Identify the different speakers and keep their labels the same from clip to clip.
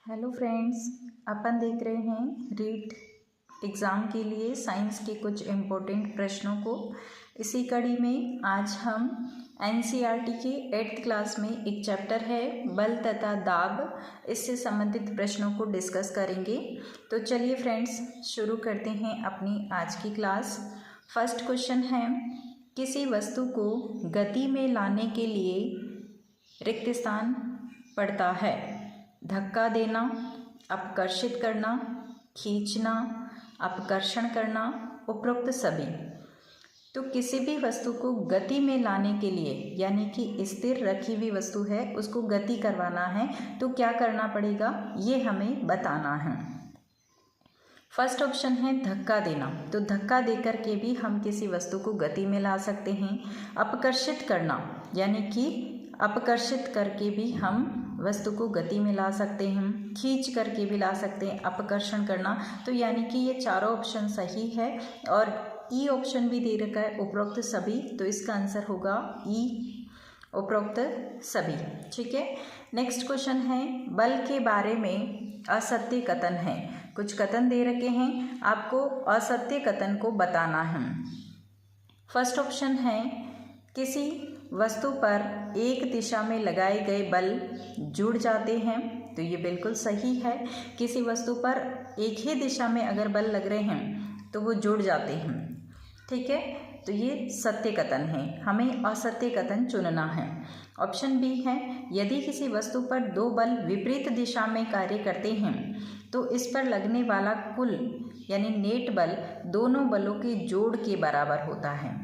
Speaker 1: Hello friends, अपन देख रहे हैं रीट एग्ज़ाम के लिए साइंस के कुछ इम्पोर्टेंट प्रश्नों को। इसी कड़ी में आज हम एनसीईआरटी के 8th क्लास में एक चैप्टर है बल तथा दाब, इससे संबंधित प्रश्नों को डिस्कस करेंगे। तो चलिए फ्रेंड्स, शुरू करते हैं अपनी आज की क्लास। फर्स्ट क्वेश्चन है, किसी वस्तु को गति में लाने के लिए रिक्त स्थान पड़ता है। धक्का देना, अपकर्षित करना, खींचना, अपकर्षण करना, उपरोक्त सभी। तो किसी भी वस्तु को गति में लाने के लिए, यानी कि स्थिर रखी हुई वस्तु है उसको गति करवाना है तो क्या करना पड़ेगा, ये हमें बताना है। फर्स्ट ऑप्शन है धक्का देना। तो धक्का देकर के भी हम किसी वस्तु को गति में ला सकते हैं। अपकर्षित करना, यानी कि अपकर्षित करके भी हम वस्तु को गति में ला सकते हैं। खींच करके भी ला सकते हैं। अपकर्षण करना, तो यानी कि ये चारों ऑप्शन सही है। और ई ऑप्शन भी दे रखा है, उपरोक्त सभी, तो इसका आंसर होगा ई, उपरोक्त सभी। ठीक है। नेक्स्ट क्वेश्चन है, बल के बारे में असत्य कथन है। कुछ कथन दे रखे हैं, आपको असत्य कथन को बताना है। फर्स्ट ऑप्शन है, किसी वस्तु पर एक दिशा में लगाए गए बल जुड़ जाते हैं। तो ये बिल्कुल सही है। किसी वस्तु पर एक ही दिशा में अगर बल लग रहे हैं तो वो जुड़ जाते हैं। ठीक है, तो ये सत्य कथन है, हमें असत्य कथन चुनना है। ऑप्शन बी है, यदि किसी वस्तु पर दो बल विपरीत दिशा में कार्य करते हैं तो इस पर लगने वाला कुल यानी नेट बल दोनों बलों के जोड़ के बराबर होता है।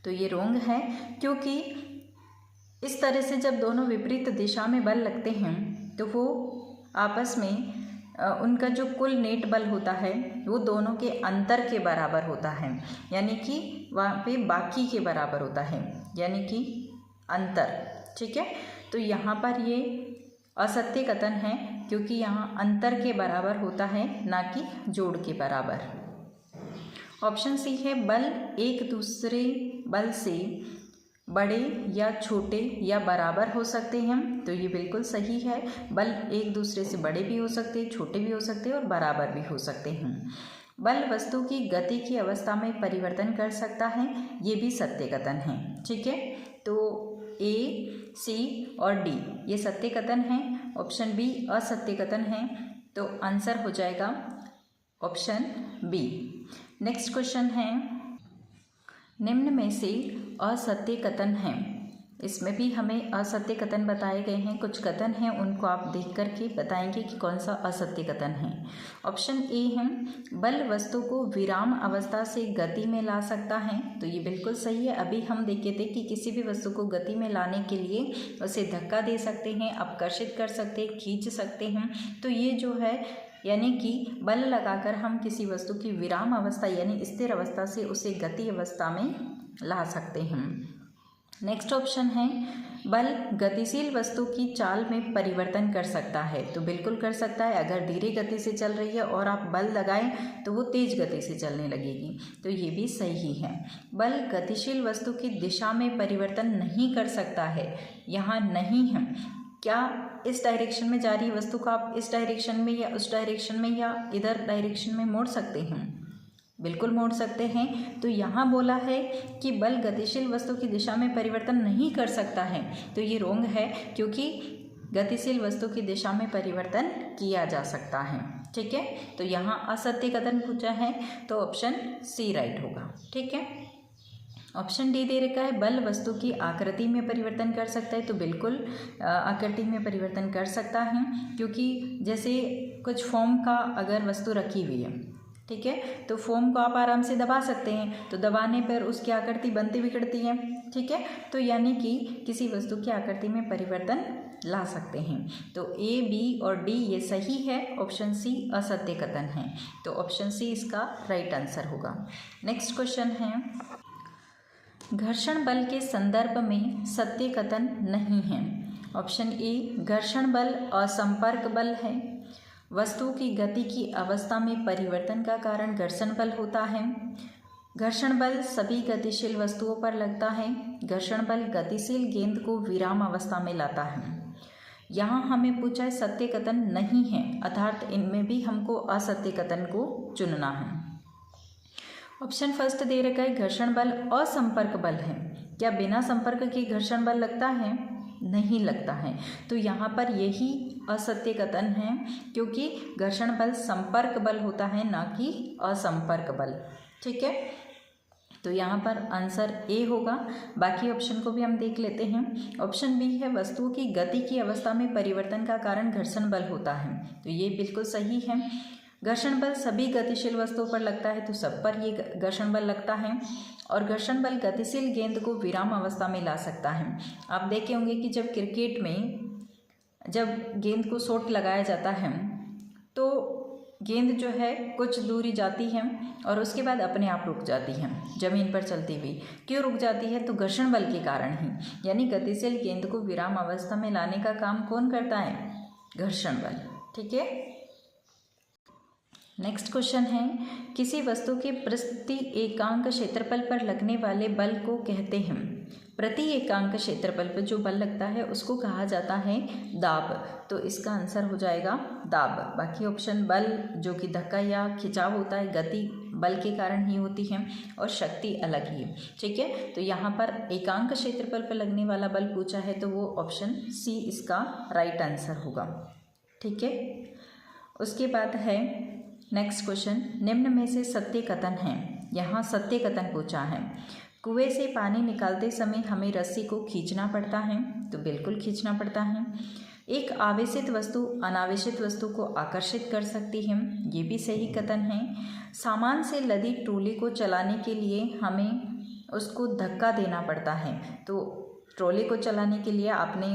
Speaker 1: तो ये रोंग है, क्योंकि इस तरह से जब दोनों विपरीत दिशा में बल लगते हैं तो वो आपस में उनका जो कुल नेट बल होता है वो दोनों के अंतर के बराबर होता है, यानी कि वहाँ पे बाकी के बराबर होता है, यानी कि अंतर। ठीक है, तो यहाँ पर ये असत्य कथन है, क्योंकि यहाँ अंतर के बराबर होता है, ना कि जोड़ के बराबर। ऑप्शन सी है, बल एक दूसरे बल से बड़े या छोटे या बराबर हो सकते हैं। तो ये बिल्कुल सही है। बल एक दूसरे से बड़े भी हो सकते हैं, छोटे भी हो सकते हैं और बराबर भी हो सकते हैं। बल वस्तु की गति की अवस्था में परिवर्तन कर सकता है, ये भी सत्य कथन है। ठीक है, तो ए, सी और डी ये सत्य कथन है। ऑप्शन बी असत्य कथन है, तो आंसर हो जाएगा ऑप्शन बी। नेक्स्ट क्वेश्चन है, निम्न में से असत्य कथन है। इसमें भी हमें असत्य कथन बताए गए हैं। कुछ कथन हैं, उनको आप देख करके बताएंगे कि कौन सा असत्य कथन है। ऑप्शन ए है, बल वस्तु को विराम अवस्था से गति में ला सकता है। तो ये बिल्कुल सही है। अभी हम देखे थे कि किसी भी वस्तु को गति में लाने के लिए उसे धक्का दे सकते हैं, अपकर्षित कर सकते हैं, खींच सकते हैं। तो ये जो है, यानी कि बल लगाकर हम किसी वस्तु की विराम अवस्था यानी स्थिर अवस्था से उसे गति अवस्था में ला सकते हैं। नेक्स्ट ऑप्शन है, बल गतिशील वस्तु की चाल में परिवर्तन कर सकता है। तो बिल्कुल कर सकता है। अगर धीरे गति से चल रही है और आप बल लगाएं तो वो तेज गति से चलने लगेगी। तो ये भी सही है। बल गतिशील वस्तु की दिशा में परिवर्तन नहीं कर सकता है, यहाँ नहीं है। क्या इस डायरेक्शन में जा रही वस्तु को आप इस डायरेक्शन में या उस डायरेक्शन में या इधर डायरेक्शन में मोड़ सकते हैं? बिल्कुल मोड़ सकते हैं। तो यहाँ बोला है कि बल गतिशील वस्तु की दिशा में परिवर्तन नहीं कर सकता है, तो ये रोंग है, क्योंकि गतिशील वस्तु की दिशा में परिवर्तन किया जा सकता है। ठीक है, तो यहाँ असत्य कथन पूछा है, तो ऑप्शन सी राइट होगा। ठीक है। ऑप्शन डी दे रखा है, बल वस्तु की आकृति में परिवर्तन कर सकता है। तो बिल्कुल आकृति में परिवर्तन कर सकता है, क्योंकि जैसे कुछ फोम का अगर वस्तु रखी हुई है, ठीक है, तो फोम को आप आराम से दबा सकते हैं, तो दबाने पर उसकी आकृति बनती बिगड़ती है। ठीक है, तो यानी कि किसी वस्तु की आकृति में परिवर्तन ला सकते हैं। तो ए, बी और डी ये सही है। ऑप्शन सी असत्य कथन है, तो ऑप्शन सी इसका राइट आंसर होगा। नेक्स्ट क्वेश्चन है, घर्षण बल के संदर्भ में सत्य कथन नहीं है। ऑप्शन ए, घर्षण बल असंपर्क बल है। वस्तु की गति की अवस्था में परिवर्तन का कारण घर्षण बल होता है। घर्षण बल सभी गतिशील वस्तुओं पर लगता है। घर्षण बल गतिशील गेंद को विराम अवस्था में लाता है। यहाँ हमें पूछा है सत्य कथन नहीं है, अर्थात इनमें भी हमको असत्य कथन को चुनना है। ऑप्शन फर्स्ट दे रखा है घर्षण बल असंपर्क बल है। क्या बिना संपर्क के घर्षण बल लगता है? नहीं लगता है। तो यहाँ पर यही असत्य कथन है, क्योंकि घर्षण बल संपर्क बल होता है, ना कि असंपर्क बल। ठीक है, तो यहाँ पर आंसर ए होगा। बाकी ऑप्शन को भी हम देख लेते हैं। ऑप्शन बी है वस्तुओं की गति की अवस्था में परिवर्तन का कारण घर्षण बल होता है। तो ये बिल्कुल सही है। घर्षण बल सभी गतिशील वस्तुओं पर लगता है, तो सब पर ये घर्षण बल लगता है। और घर्षण बल गतिशील गेंद को विराम अवस्था में ला सकता है। आप देखे होंगे कि जब क्रिकेट में जब गेंद को शॉट लगाया जाता है तो गेंद जो है कुछ दूरी जाती है और उसके बाद अपने आप रुक जाती है जमीन पर चलती हुई। क्यों रुक जाती है? तो घर्षण बल के कारण ही। यानी गतिशील गेंद को विराम अवस्था में लाने का काम कौन करता है? घर्षण बल। ठीक है, नेक्स्ट क्वेश्चन है किसी वस्तु के प्रति एकांक क्षेत्रफल पर लगने वाले बल को कहते हैं। प्रति एकांक क्षेत्रफल पर जो बल लगता है उसको कहा जाता है दाब। तो इसका आंसर हो जाएगा दाब। बाकी ऑप्शन बल जो कि धक्का या खिंचाव होता है, गति बल के कारण ही होती है और शक्ति अलग ही है। ठीक है, तो यहाँ पर एकांक क्षेत्रफल पर लगने वाला बल पूछा है, तो वो ऑप्शन सी इसका राइट आंसर होगा। ठीक है, उसके बाद है नेक्स्ट क्वेश्चन, निम्न में से सत्य कथन है। यहाँ सत्य कथन पूछा है। कुएं से पानी निकालते समय हमें रस्सी को खींचना पड़ता है। तो बिल्कुल खींचना पड़ता है। एक आवेशित वस्तु अनावेशित वस्तु को आकर्षित कर सकती है। ये भी सही कथन है। सामान से लदी ट्रॉली को चलाने के लिए हमें उसको धक्का देना पड़ता है। तो ट्रॉली को चलाने के लिए आपने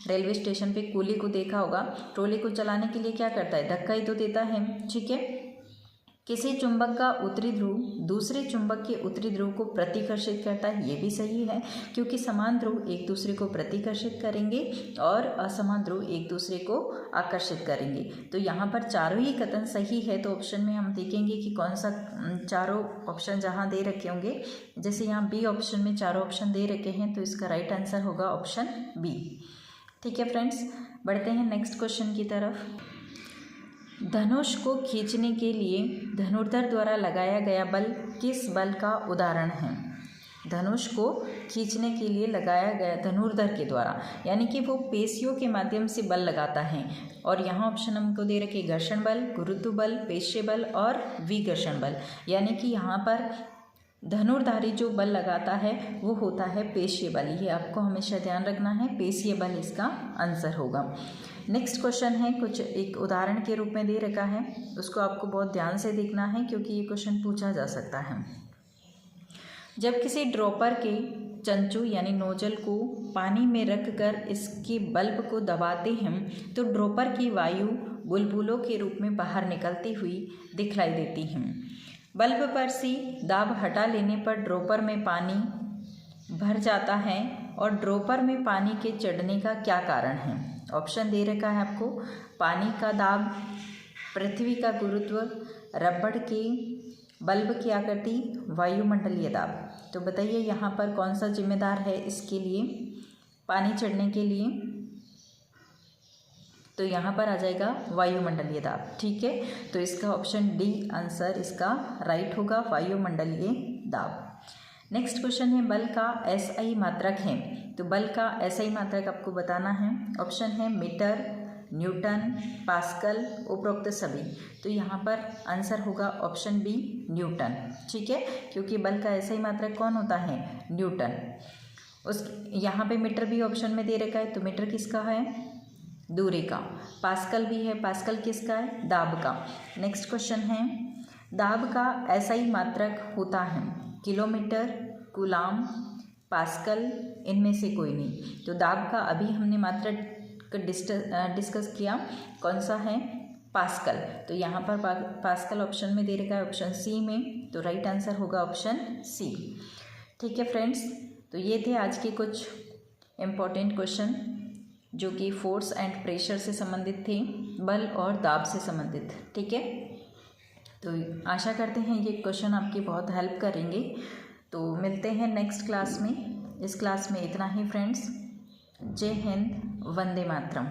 Speaker 1: रेलवे स्टेशन पे कूली को देखा होगा, ट्रॉली को चलाने के लिए क्या करता है? धक्का ही तो देता है। ठीक है, किसी चुंबक का उत्तरी ध्रुव दूसरे चुंबक के उत्तरी ध्रुव को प्रतिकर्षित करता है। ये भी सही है, क्योंकि समान ध्रुव एक दूसरे को प्रतिकर्षित करेंगे और असमान ध्रुव एक दूसरे को आकर्षित करेंगे। तो यहाँ पर चारों ही कथन सही है। तो ऑप्शन में हम देखेंगे कि कौन सा चारों ऑप्शन जहाँ दे रखे होंगे, जैसे यहाँ बी ऑप्शन में चारों ऑप्शन दे रखे हैं, तो इसका राइट आंसर होगा ऑप्शन बी। ठीक है फ्रेंड्स, बढ़ते हैं नेक्स्ट क्वेश्चन की तरफ। धनुष को खींचने के लिए धनुर्धर द्वारा लगाया गया बल किस बल का उदाहरण है? धनुष को खींचने के लिए लगाया गया धनुर्धर के द्वारा, यानी कि वो पेशियों के माध्यम से बल लगाता है। और यहाँ ऑप्शन हमको दे रखे घर्षण बल, गुरुत्व बल, पेशीय बल और विघर्षण बल। यानी कि यहाँ पर धनुर्धारी जो बल लगाता है वो होता है पेशीय बल। ये आपको हमेशा ध्यान रखना है, पेशीय बल इसका आंसर होगा। नेक्स्ट क्वेश्चन है, कुछ एक उदाहरण के रूप में दे रखा है, उसको आपको बहुत ध्यान से देखना है क्योंकि ये क्वेश्चन पूछा जा सकता है। जब किसी ड्रॉपर के चंचू यानी नोजल को पानी में रखकर इसके बल्ब को दबाते हैं तो ड्रॉपर की वायु बुलबुलों के रूप में बाहर निकलती हुई दिखलाई देती है। बल्ब पर से दाब हटा लेने पर ड्रॉपर में पानी भर जाता है और ड्रॉपर में पानी के चढ़ने का क्या कारण है? ऑप्शन दे रखा है आपको, पानी का दाब, पृथ्वी का गुरुत्व, रबड़ की बल्ब की आकृति, वायुमंडलीय दाब। तो बताइए यहाँ पर कौन सा जिम्मेदार है इसके लिए, पानी चढ़ने के लिए? तो यहाँ पर आ जाएगा वायुमंडलीय दाब। ठीक है, तो इसका ऑप्शन डी आंसर इसका राइट होगा, वायुमंडलीय दाब। नेक्स्ट क्वेश्चन है, बल का एसआई मात्रक है। तो बल का एसआई मात्रक आपको बताना है। ऑप्शन है मीटर, न्यूटन, पास्कल, उपरोक्त सभी। तो यहाँ पर आंसर होगा ऑप्शन बी न्यूटन। ठीक है, क्योंकि बल का एसआई मात्रक कौन होता है? न्यूटन। उस यहाँ पे मीटर भी ऑप्शन में दे रखा है, तो मीटर किसका है? दूरी का। पास्कल भी है, पास्कल किसका है? दाब का। नेक्स्ट क्वेश्चन है, दाब का एसआई मात्रक होता है किलोमीटर, कूलाम, पास्कल, इनमें से कोई नहीं। तो दाब का अभी हमने मात्रक डिस्कस किया, कौन सा है? पास्कल। तो यहाँ पर पास्कल ऑप्शन में दे रखा है, ऑप्शन सी में। तो राइट आंसर होगा ऑप्शन सी। ठीक है फ्रेंड्स, तो ये थे आज के कुछ इम्पोर्टेंट क्वेश्चन जो कि फोर्स एंड प्रेशर से संबंधित थे, बल और दाब से संबंधित। ठीक है, तो आशा करते हैं ये क्वेश्चन आपकी बहुत हेल्प करेंगे। तो मिलते हैं नेक्स्ट क्लास में। इस क्लास में इतना ही फ्रेंड्स। जय हिंद, वंदे मातरम।